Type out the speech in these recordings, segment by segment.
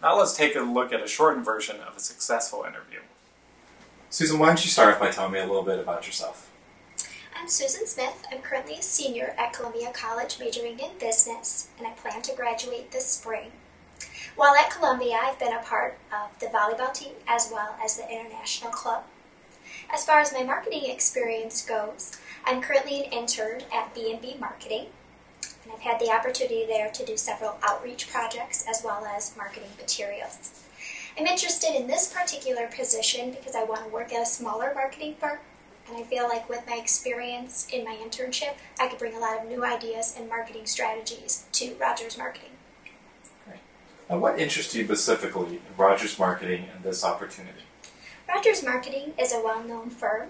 Now let's take a look at a shortened version of a successful interview. Susan, why don't you start off by telling me a little bit about yourself? I'm Susan Smith. I'm currently a senior at Columbia College majoring in business, and I plan to graduate this spring. While at Columbia, I've been a part of the volleyball team as well as the international club. As far as my marketing experience goes, I'm currently an intern at B&B Marketing, and I've had the opportunity there to do several outreach projects as well as marketing materials. I'm interested in this particular position because I want to work at a smaller marketing firm, and I feel like with my experience in my internship, I could bring a lot of new ideas and marketing strategies to Rogers Marketing. Great. Now, what interests you specifically in Rogers Marketing and this opportunity? Rogers Marketing is a well-known firm.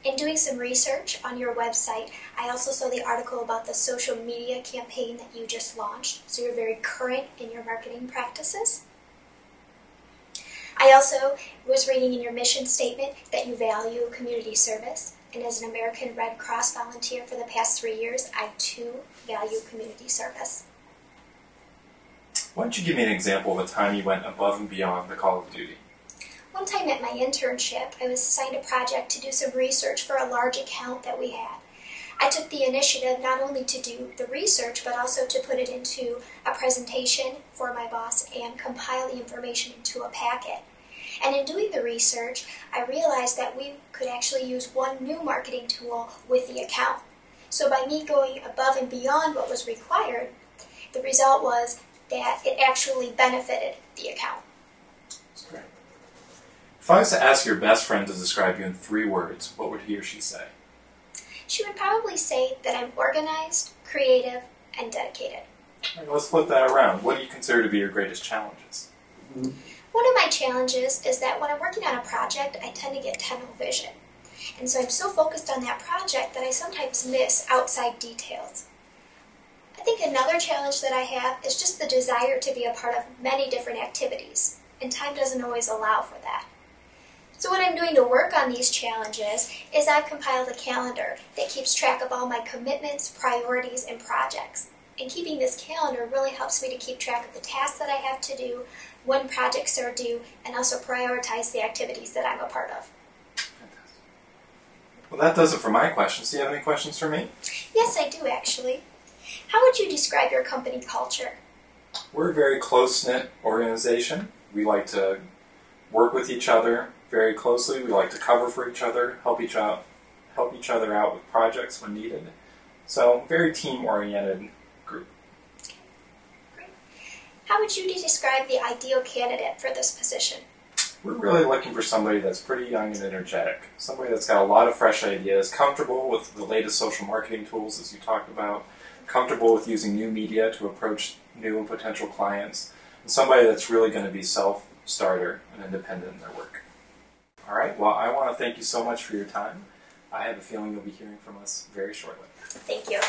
In doing some research on your website, I also saw the article about the social media campaign that you just launched, so you're very current in your marketing practices. I also was reading in your mission statement that you value community service, and as an American Red Cross volunteer for the past 3 years, I too value community service. Why don't you give me an example of a time you went above and beyond the call of duty? One time at my internship, I was assigned a project to do some research for a large account that we had. I took the initiative not only to do the research, but also to put it into a presentation for my boss and compile the information into a packet. And in doing the research, I realized that we could actually use one new marketing tool with the account. So by me going above and beyond what was required, the result was that it actually benefited the account. That's great. If I was to ask your best friend to describe you in 3 words, what would he or she say? She would probably say that I'm organized, creative, and dedicated. All right, let's flip that around. What do you consider to be your greatest challenges? One of my challenges is that when I'm working on a project, I tend to get tunnel vision. And so I'm so focused on that project that I sometimes miss outside details. I think another challenge that I have is just the desire to be a part of many different activities, and time doesn't always allow for that. So what I'm doing to work on these challenges is I've compiled a calendar that keeps track of all my commitments, priorities, and projects. And keeping this calendar really helps me to keep track of the tasks that I have to do, when projects are due, and also prioritize the activities that I'm a part of. Fantastic. Well, that does it for my questions. Do you have any questions for me? Yes, I do actually. How would you describe your company culture? We're a very close-knit organization. We like to work with each other very closely. We like to cover for each other, help each other out with projects when needed. So, very team-oriented group. Great. How would you describe the ideal candidate for this position? We're really looking for somebody that's pretty young and energetic, somebody that's got a lot of fresh ideas, comfortable with the latest social marketing tools, as you talked about, comfortable with using new media to approach new and potential clients, and somebody that's really going to be self-starter and independent in their work. All right, well, I want to thank you so much for your time. I have a feeling you'll be hearing from us very shortly. Thank you.